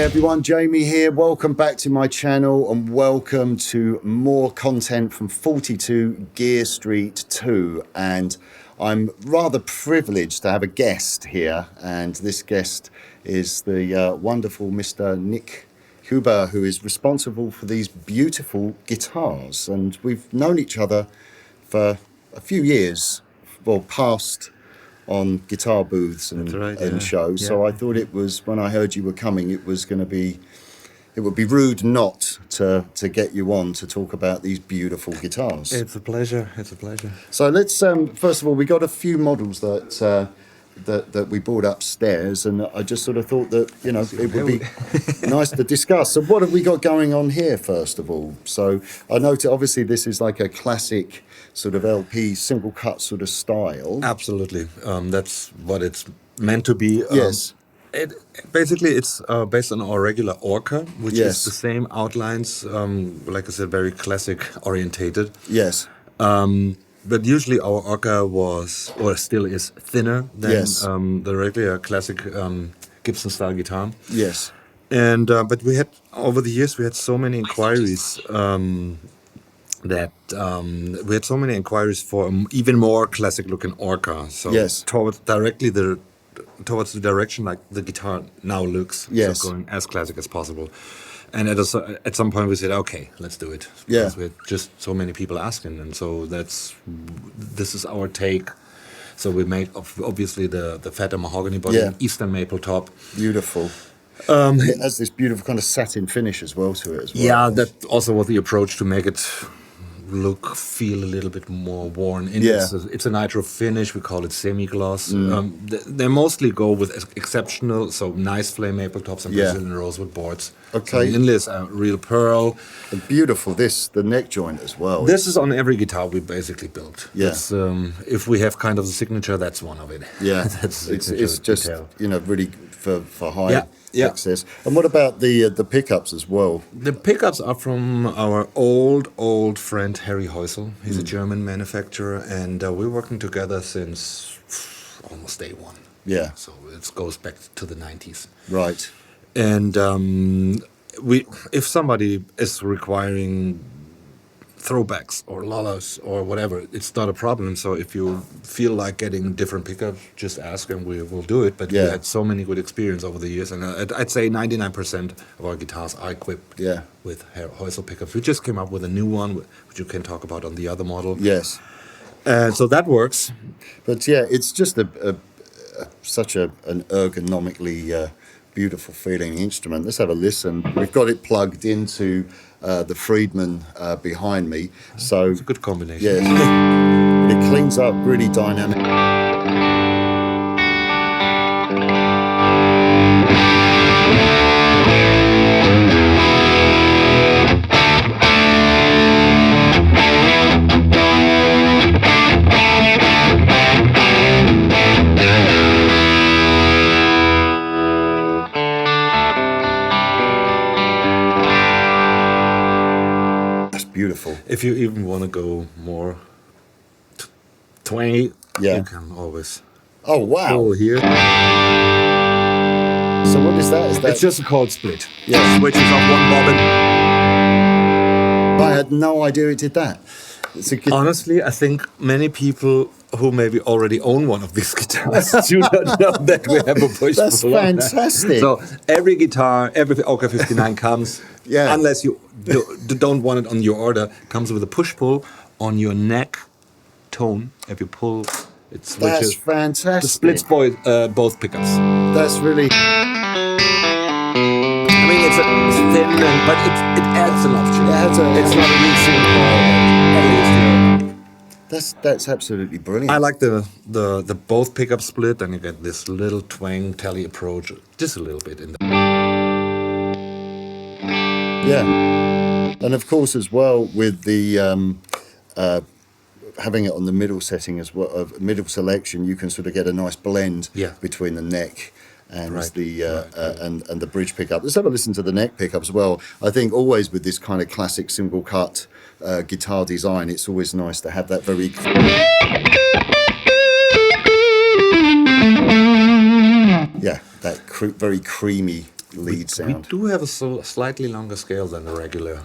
everyone, Jamie here. Welcome back to my channel and welcome to more content from 42 Gear Street 2. And I'm rather privileged to have a guest here, and this guest is the wonderful Mr. NIK, who is responsible for these beautiful guitars. And we've known each other for a few years, well, past on guitar booths and shows. Yeah. So I thought it was, when I heard you were coming, it would be rude not to get you on to talk about these beautiful guitars. It's a pleasure. It's a pleasure. So let's first of all, we got a few models that we brought upstairs, and I just sort of thought that it would be nice to discuss. So what have we got going on here first of all? So I noted obviously this is like a classic sort of LP single cut sort of style. Absolutely, that's what it's meant to be. Yes. Basically, it's based on our regular Orca, which is the same outlines, like I said, very classic orientated. Yes. But usually our Orca was, or still is, thinner than the regular classic Gibson style guitar. Yes. And but we had, over the years, we had so many inquiries for even more classic looking Orca. So towards the direction like the guitar now looks. Yes. So going as classic as possible. And at some point we said, okay, let's do it. Yeah. Because we had just so many people asking, and so this is our take. So we made obviously the fatter mahogany body, Eastern maple top. Beautiful. It has this beautiful kind of satin finish as well to it as well. Yeah, that also was the approach to make it feel a little bit more worn in. Yeah. It's a nitro finish, we call it semi-gloss. They mostly go with exceptional, so nice flame maple tops and Brazilian rosewood boards. Okay. So the inlays are real pearl. And beautiful, the neck joint as well. This is on every guitar we basically built. Yeah. If we have kind of the signature, that's one of it. Yeah. it's just, really for high access. And what about the pickups as well? The pickups are from our old friend Harry Heusel. He's a German manufacturer, and we're working together since almost day one. Yeah. So it goes back to the 90s. Right. And if somebody is requiring throwbacks or lullas or whatever, it's not a problem. So if you feel like getting different pickups, just ask and we will do it. But we had so many good experience over the years, and I'd say 99% of our guitars are equipped with Heusel pickups. We just came up with a new one, which you can talk about on the other model. Yes. So that works. But it's just such an ergonomically beautiful feeling instrument. Let's have a listen. We've got it plugged into the Friedman behind me, so it's a good combination. Yeah, it cleans up really dynamic. Beautiful. If you even want to go more 20, you can always. Oh wow! Go here. So what is that? It's just a chord split. Yeah, switches off one bobbin. I had no idea it did that. Honestly, I think many people who maybe already own one of these guitars do not know that we have a push pull. That's fantastic. So every guitar, every Orca 59 comes, unless you don't want it on your order, comes with a push pull on your neck tone. If you pull, it switches. That's fantastic. The splits both pickups. That's really. I mean, it's thin, but it adds an option. It's not a lead single. That's absolutely brilliant. I like the both pickup split, and you get this little twang telly approach, just a little bit in there. Yeah, and of course as well with the having it on the middle setting as well, of middle selection, you can sort of get a nice blend between the neck and and the bridge pickup. Let's have a listen to the neck pickup as well. I think always with this kind of classic single cut guitar design, it's always nice to have that very very creamy lead We sound? do have a slightly longer scale than the regular.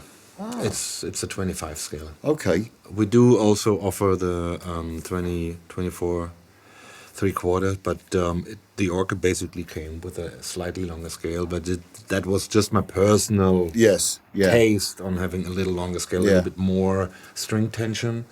It's a 25 scale. Okay. We do also offer the 24 3/4, but the Orca basically came with a slightly longer scale. But that was just my personal Yes. Yeah. taste on having a little longer scale, a Yeah. little bit more string tension.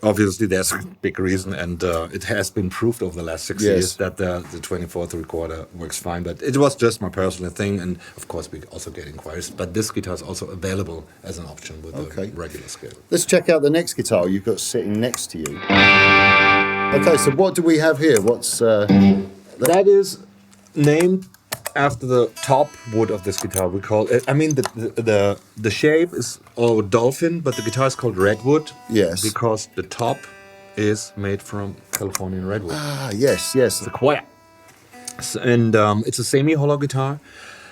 Obviously, there's a big reason, and it has been proved over the last 6 Yes. years that the 24 3/4 works fine. But it was just my personal thing, and of course, we also get inquiries. But this guitar is also available as an option with Okay. the regular scale. Let's check out the next guitar you've got sitting next to you. Okay, so what do we have here? What's That is named after the top wood of this guitar. We call it. I mean, the shape is all dolphin, but the guitar is called Redwood. Yes. Because the top is made from Californian redwood. yes, yes. Sequoia. And it's a semi-hollow guitar.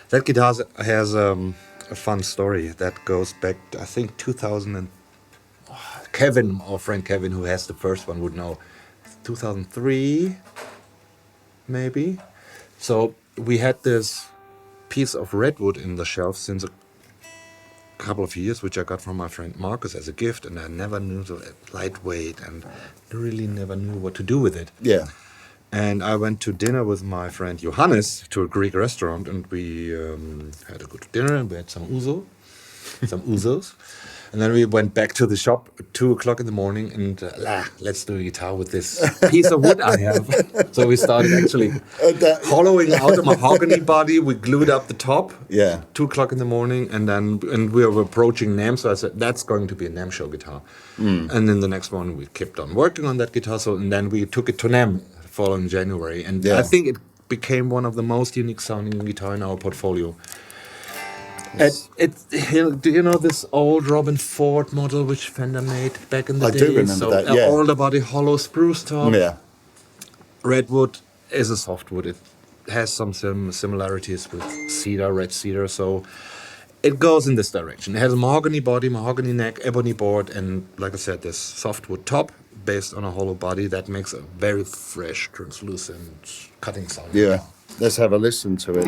That guitar has a fun story that goes back, I think, 2000 and Kevin, our friend Kevin, who has the first one, would know. 2003, maybe. So we had this piece of redwood in the shelf since a couple of years, which I got from my friend Marcus as a gift, and I never knew the lightweight and really never knew what to do with it. Yeah. And I went to dinner with my friend Johannes to a Greek restaurant, and we had a good dinner, and we had some ouzos. And then we went back to the shop at 2 o'clock in the morning, and let's do a guitar with this piece of wood I have. So we started actually hollowing out a mahogany body. We glued up the top. Yeah. 2 o'clock in the morning, and we were approaching NAMM, so I said, that's going to be a NAMM show guitar. And then the next one, we kept on working on that guitar, and then we took it to NAMM following January. And I think it became one of the most unique sounding guitar in our portfolio. Do you know this old Robin Ford model which Fender made back in the day? I do remember that, yeah. Older body, hollow spruce top. Yeah. Redwood is a softwood. It has some similarities with cedar, red cedar, so it goes in this direction. It has a mahogany body, mahogany neck, ebony board, and like I said, this softwood top based on a hollow body that makes a very fresh, translucent cutting sound. Yeah. Let's have a listen to it.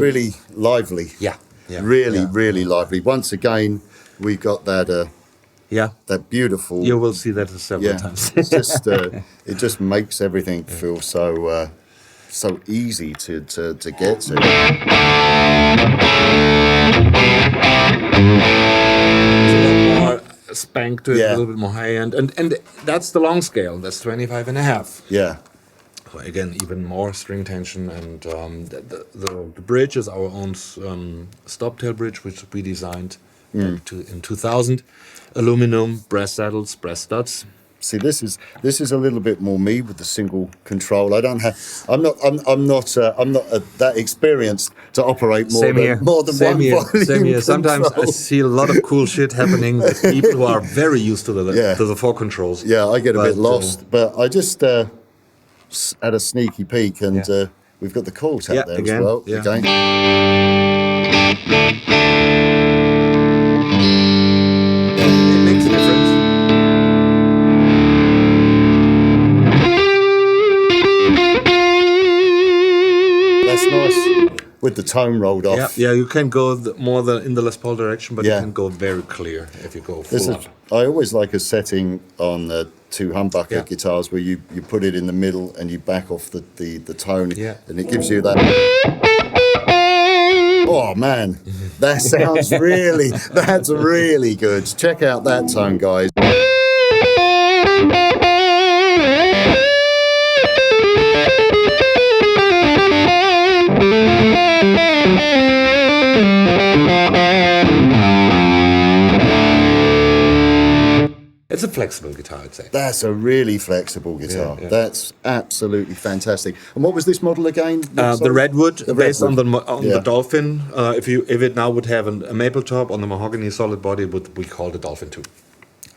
Really lively. Yeah. Really lively. Once again, we got that that beautiful. You will see that several times. It's just it just makes everything feel so so easy to get to. More spank to it, a little bit more high end, and that's the long scale. That's 25 and a half. Yeah. So again, even more string tension, and the bridge is our own stop-tail bridge, which we designed in 2000. Aluminum, brass saddles, brass studs. See, this is a little bit more me with the single control. I'm not that experienced to operate more than one volume. Same here. Sometimes I control. see a lot of cool shit happening with people who are very used to the four controls. Yeah, I get a bit lost, but I just had a sneaky peek, and we've got the chords out there again, as well. yeah. Again. It makes a difference. That's nice with the tone rolled off. Yeah, you can go more in the Les Paul direction, but you can go very clear if you go full up. I always like a setting on two humbucker guitars where you put it in the middle and you back off the tone, and it gives you that. Oh man, that sounds that's really good. Check out that tone, guys. It's a flexible guitar, I'd say. That's a really flexible guitar. Yeah. That's absolutely fantastic. And what was this model again? The Redwood, based on the Dolphin. If it now would have a maple top on the mahogany solid body, we call the Dolphin 2.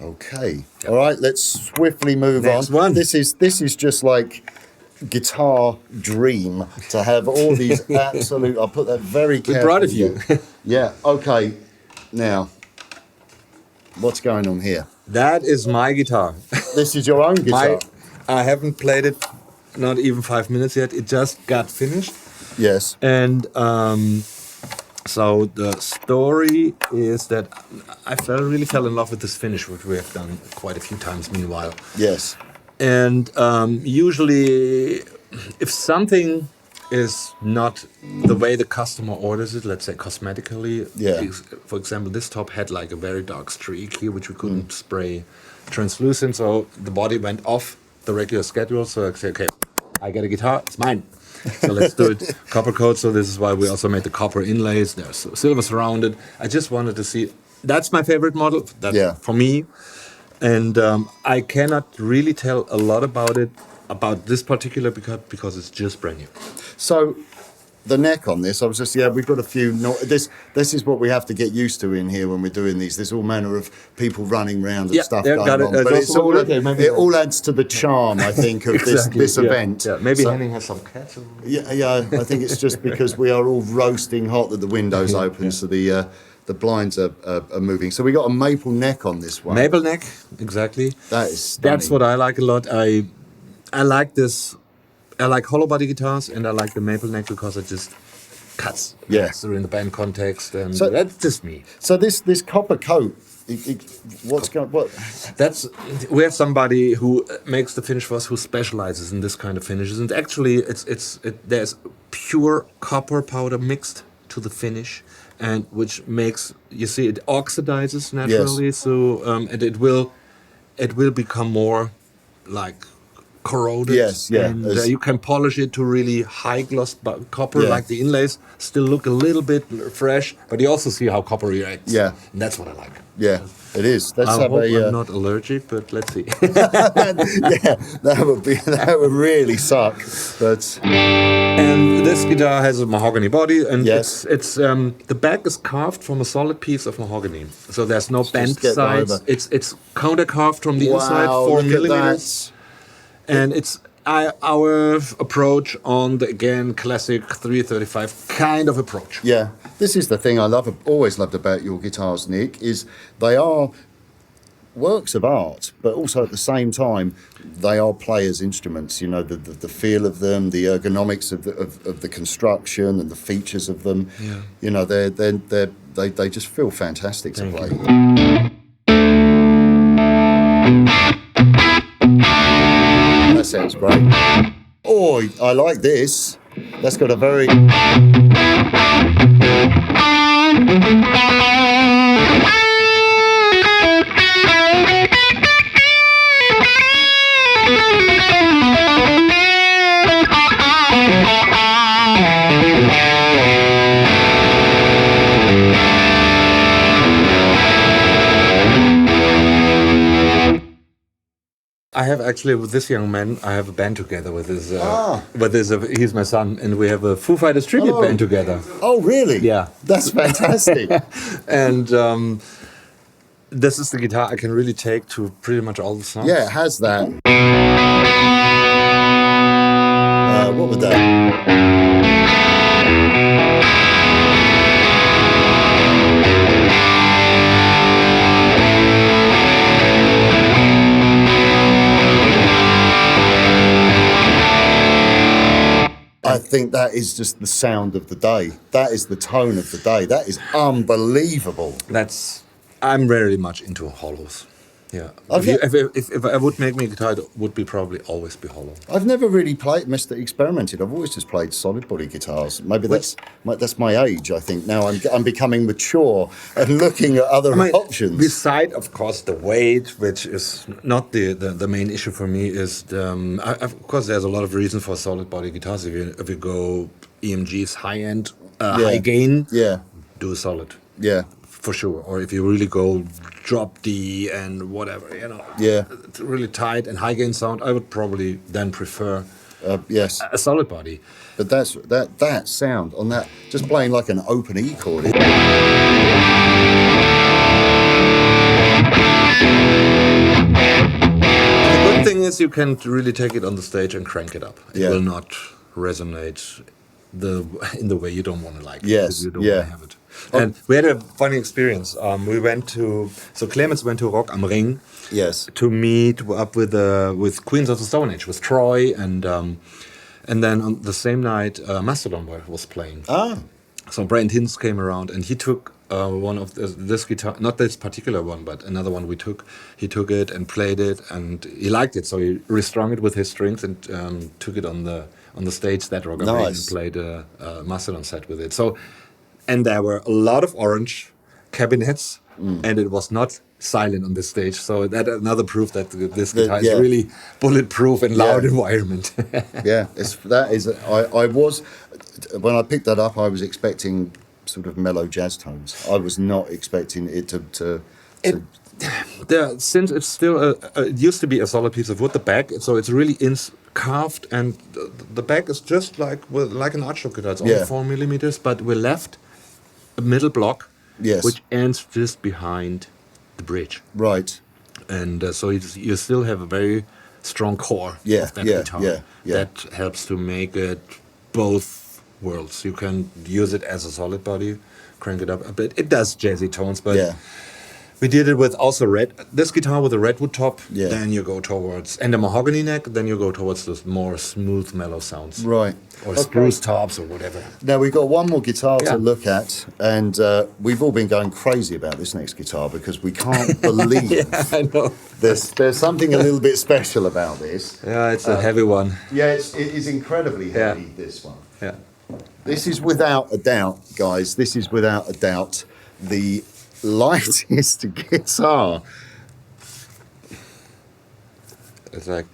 Okay. All right. Let's swiftly move Next on. one. This is just like guitar dream to have all these absolute. I'll put that very carefully. We're proud of you. Yeah. Okay. Now, what's going on here? That is my guitar. This is your own guitar. I haven't played it, not even 5 minutes yet. It just got finished. Yes. And so the story is that I really fell in love with this finish, which we have done quite a few times meanwhile. Yes. And usually, if something is not the way the customer orders it, let's say cosmetically, for example, this top had like a very dark streak here, which we couldn't spray translucent, so the body went off the regular schedule. So I say, okay, I get a guitar, it's mine. So let's do it copper coat. So this is why we also made the copper inlays. They're silver surrounded. I just wanted to see. That's my favorite model. That's for me. And I cannot really tell a lot about it, about this particular because it's just brand new. So the neck on this, I was just, we've got a few. This is what we have to get used to in here when we're doing these. There's all manner of people running around and stuff going on. But it all adds to the charm, I think, of this event. Yeah. Maybe Henning has some cats. Yeah, I think it's just because we are all roasting hot that the window's open, so the blinds are moving. So we got a maple neck on this one. Maple neck, exactly. That is stunning. That's what I like a lot. I like this. I like hollow body guitars, and I like the maple neck because it just cuts. Yeah. So in the band context, and so that's just me. So this copper coat, what? We have somebody who makes the finish for us, who specializes in this kind of finishes, and actually, there's pure copper powder mixed to the finish, and which makes it oxidizes naturally. Yes. So and it will become more like corroded. Yes, yeah. And you can polish it to really high gloss copper, like the inlays still look a little bit fresh, but you also see how copper reacts. Yeah, and that's what I like. Yeah, it is. I hope I'm not allergic, but let's see. that would really suck. But and this guitar has a mahogany body, and it's the back is carved from a solid piece of mahogany, so there's no bent sides. It's counter carved from the inside, 4 millimeters. And it's our approach on the, again, classic 335 kind of approach. Yeah, this is the thing always loved about your guitars, Nick, is they are works of art, but also at the same time, they are players' instruments. You know, the feel of them, the ergonomics of the construction and the features of them. Yeah. You know, they just feel fantastic to play. That sounds great. Oh, I like this. That's got a very... I have actually, with this young man, I have a band together with his, he's my son, and we have a Foo Fighters tribute band together. Oh, really? Yeah. That's fantastic. And this is the guitar I can really take to pretty much all the songs. Yeah, it has that. What was that? I think that is just the sound of the day. That is the tone of the day. That is unbelievable. I'm very much into hollows. Yeah. If I would make me a guitar, it would probably always be hollow. I've never really experimented. I've always just played solid body guitars. Maybe that's my age. I think now I'm becoming mature and looking at other options. Beside, of course, the weight, which is not the main issue for me, is of course there's a lot of reasons for solid body guitars. If you go EMG's high end, high gain, do a solid. Yeah. For sure. Or if you really go drop D and whatever, it's really tight and high gain sound, I would probably then prefer a solid body. But that sound on that, just playing like an open E chord. The good thing is you can really take it on the stage and crank it up. It will not resonate in the way you don't want to like it. Yes, You don't want to have it. And we had a funny experience. Clemens went to Rock am Ring Yes. to meet up with Queens of the Stone Age, with Troy, and then on the same night, Mastodon was playing. Ah. So Brent Hinz came around, and he took one of this guitar, not this particular one, but another one we took. He took it and played it, and he liked it, so he restrung it with his strings and took it on the stage that Rock am Ring and played a Mastodon set with it. So, and there were a lot of orange cabinets, and it was not silent on this stage. So that another proof that this guitar is really bulletproof in loud environment. Yeah, I was, when I picked that up, I was expecting sort of mellow jazz tones. I was not expecting it to since it's still it used to be a solid piece of wood, the back, so it's really carved, and the back is just like an archduke guitar. It's only 4 millimeters, but we left a middle block, which ends just behind the bridge. Right. And so you still have a very strong core of that guitar. That helps to make it both worlds. You can use it as a solid body, crank it up a bit. It does jazzy tones, but we did it with also this guitar with a Redwood top. Then you go towards, and a mahogany neck. Then you go towards the more smooth, mellow sounds. Right. Or spruce tops or whatever. Now we've got one more guitar to look at, and we've all been going crazy about this next guitar because we can't believe I know. there's something a little bit special about this. Yeah, it's a heavy one. Yeah, it is incredibly heavy, this one. Yeah. This is without a doubt, guys, the lightest guitar. It's like...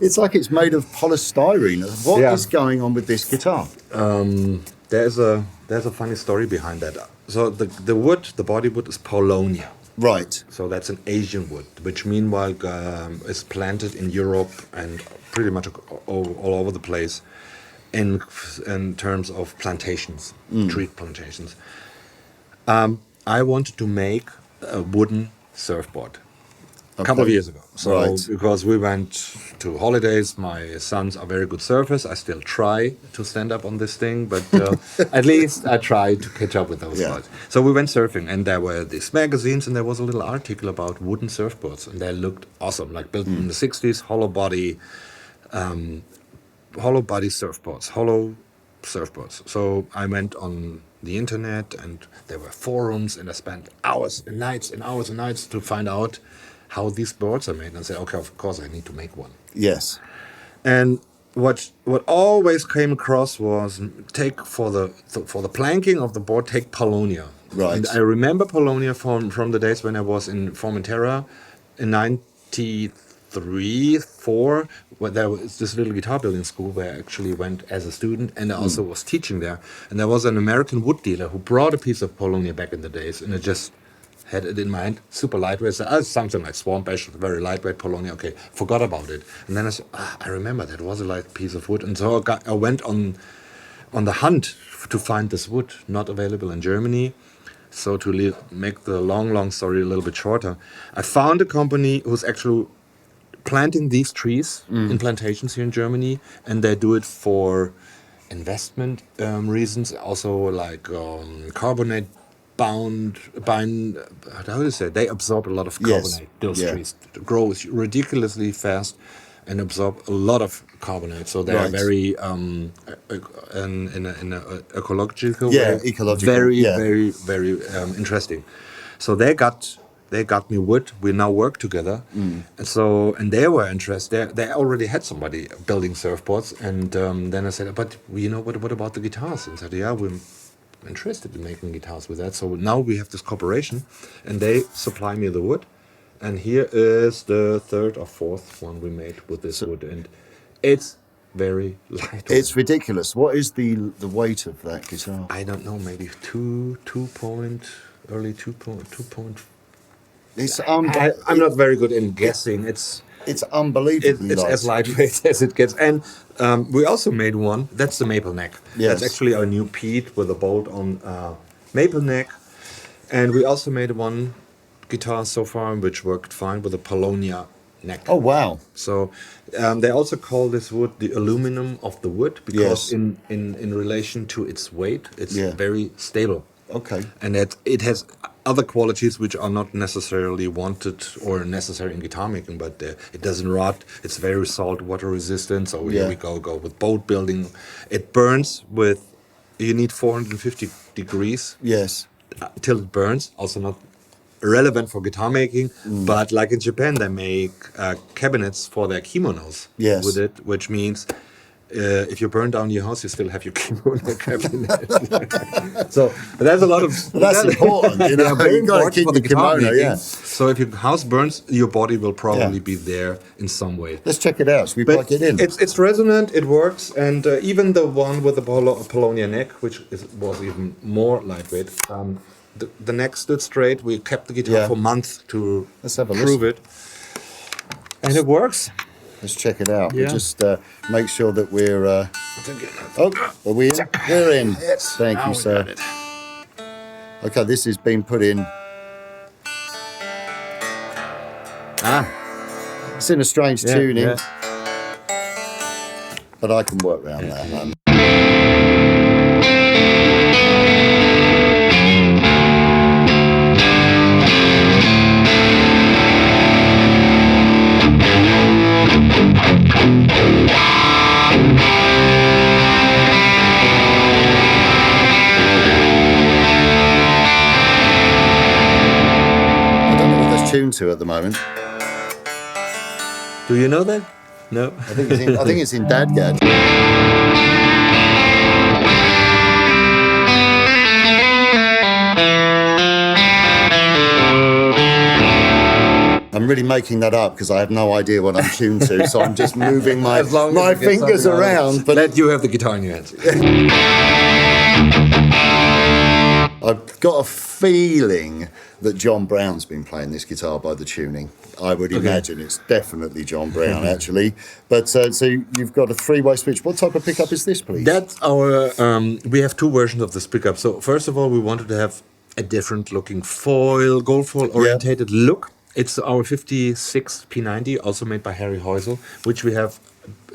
It's like it's made of polystyrene. What is going on with this guitar? There's a funny story behind that. So the wood, the body wood, is Paulownia. Right. So that's an Asian wood, which meanwhile is planted in Europe and pretty much all over the place in terms of plantations, tree plantations. I wanted to make a wooden surfboard. A couple of years ago. So because we went to holidays, my sons are very good surfers. I still try to stand up on this thing, but at least I try to catch up with those guys. So we went surfing, and there were these magazines, and there was a little article about wooden surfboards, and they looked awesome, like built in the 60s, hollow body surfboards. So I went on the internet, and there were forums, and I spent hours and nights to find out how these boards are made, and I said, okay, of course I need to make one. Yes. And what always came across was for the planking of the board, take Paulownia. Right. And I remember Paulownia from the days when I was in Formentera in 93, 4, where there was this little guitar building school where I actually went as a student, and I also was teaching there. And there was an American wood dealer who brought a piece of Paulownia back in the days, and it just had it in mind, super lightweight. So, something like Swamp Ash, very lightweight Paulownia. Okay, forgot about it. And then I said, I remember that was a light piece of wood. And so I went on the hunt to find this wood, not available in Germany. So to make the long story a little bit shorter, I found a company who's actually planting these trees in plantations here in Germany, and they do it for investment reasons, also like carbonate bind, how do you say? They absorb a lot of carbonate. Those trees grow ridiculously fast and absorb a lot of carbonate. So they are very in an ecological way. Very interesting. So they got me wood. We now work together, and they were interested. They already had somebody building surfboards, and then I said, "But what about the guitars?" And said, "Yeah, we're interested in making guitars with that." So now we have this cooperation, and they supply me the wood, and here is the third or fourth one we made with this wood, and it's very light. It's ridiculous. What is the weight of that guitar? I don't know, maybe 2 point. It's I'm not very good in guessing. It's unbelievably it's light. as lightweight as it gets. And we also made one. That's the maple neck. Yes. That's actually our new Pete with a bolt on maple neck. And we also made one guitar so far, which worked fine with a Paulownia neck. Oh, wow. So they also call this wood the aluminum of the wood because Yes. in relation to its weight, it's Yeah. very stable. Okay. And it has other qualities which are not necessarily wanted or necessary in guitar making, but it doesn't rot. It's very salt water resistant. So here we go with boat building. It burns with, you need 450 degrees Yes. till it burns. Also not relevant for guitar making, but like in Japan, they make cabinets for their kimonos Yes. with it, which means if you burn down your house, you still have your kimono cabinet. So there's a lot of That's important, you know. very You've got to important keep for the the guitar kimono, making. yeah. So if your house burns, your body will probably Yeah. be there in some way. Let's check it out. Should we plug it in? It's resonant, it works, and even the one with the Paulownia neck, which was even more lightweight, the neck stood straight. We kept the guitar Yeah. for months to Let's have a prove it, and it works. Let's check it out. We Yeah. just make sure that we're... Oh, are we in? We're in. Yes. Thank Now you, we sir. got it. Okay, this has been put in... It's in a strange tuning, yeah. but I can work around that. I don't know what that's tuned to at the moment. Do you know that? No. I think it's in Dadgad. I'm really making that up because I have no idea what I'm tuned to, so I'm just moving my As long as you get fingers something out of it. around. But Let you have the guitar in your hands. I've got a feeling that John Brown's been playing this guitar by the tuning. I would imagine it's definitely John Brown, actually. But so you've got a three-way switch. What type of pickup is this, please? That's our. We have two versions of this pickup. So first of all, we wanted to have a different looking gold foil orientated look. It's our 56 P90, also made by Harry Heusel, which we have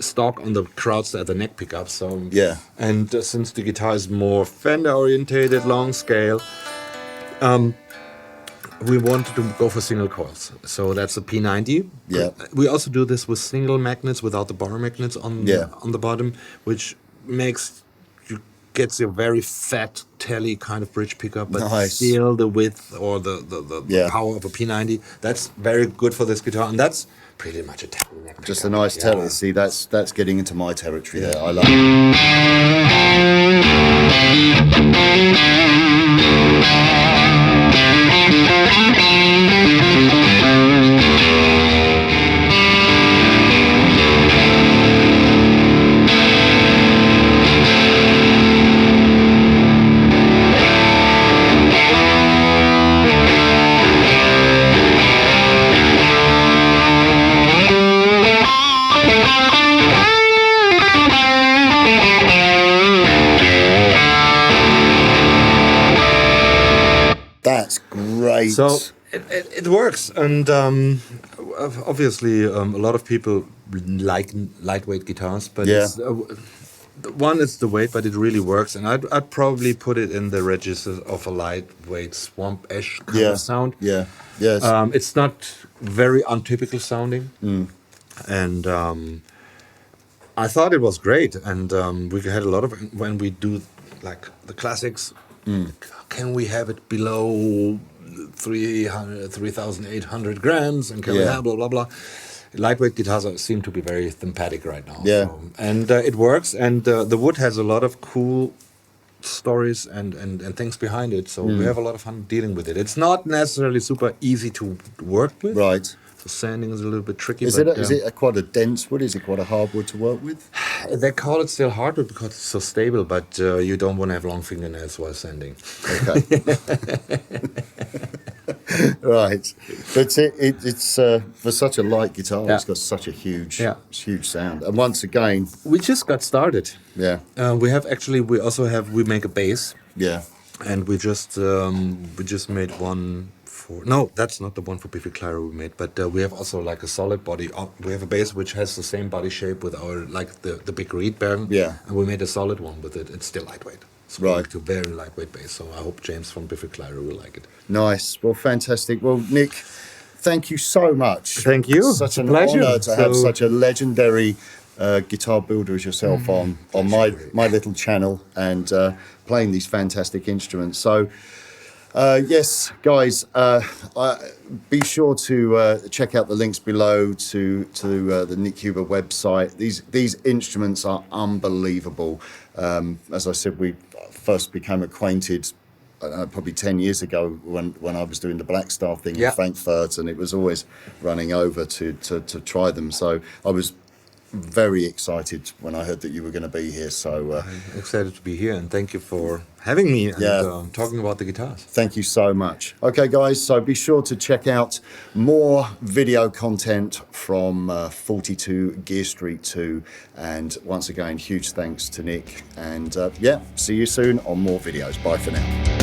stock on the Crowdster at the neck pickup. So Yeah. and since the guitar is more Fender orientated, long scale, we wanted to go for single coils. So that's a P90. Yeah. We also do this with single magnets without the bar magnets on the bottom, which gets a very fat telly kind of bridge pickup, but Nice. still the width or the power of a P90. That's very good for this guitar, and that's pretty much a telly neck Just a pickup. nice Yeah. telly. See, that's getting into my territory there. I love it. That's great. So it works, and obviously a lot of people like lightweight guitars, but it's, one is the weight, but it really works, and I'd probably put it in the register of a lightweight swamp-ish kind of sound. Yeah. Yes. It's not very untypical sounding, and I thought it was great, and we had a lot of when we do like the classics. Can we have it below 3,800 grams? And can we have blah, blah, blah? Lightweight guitars seem to be very thematic right now. Yeah. So, and it works. And the wood has a lot of cool stories and things behind it. So we have a lot of fun dealing with it. It's not necessarily super easy to work with. Right. So sanding is a little bit tricky. Is it quite a dense wood? Is it quite a hard wood to work with? They call it still hardwood because it's so stable, but you don't want to have long fingernails while sanding. Okay. Right. But it's for such a light guitar, it's got such a huge sound. And once again, We just got started. yeah, We make a bass. yeah, And we just made one for. No, that's not the one for Biffy Clyro we made, but we have also like a solid body. We have a base which has the same body shape with our like the big reed bearing. Yeah. And we made a solid one with it. It's still lightweight. So Right. like a very lightweight base. So I hope James from Biffy Clyro will like it. Nice. Well, fantastic. Well, Nick, thank you so much. Thank you. It's such It's a an pleasure. honour to have So- such a legendary guitar builder as yourself on my little channel and playing these fantastic instruments. So, yes, guys, be sure to check out the links below to the NIK HUBER website. These instruments are unbelievable. As I said, we first became acquainted probably 10 years ago when I was doing the Black Star thing in Yeah. Frankfurt, and it was always running over to try them. So I was very excited when I heard that you were going to be here. So I'm excited to be here, and thank you for having me and Yeah. talking about the guitars. thank you so much. Okay, guys, so be sure to check out more video content from 42 Gear Street 2. And once again, huge thanks to Nick. And yeah, see you soon on more videos. Bye for now.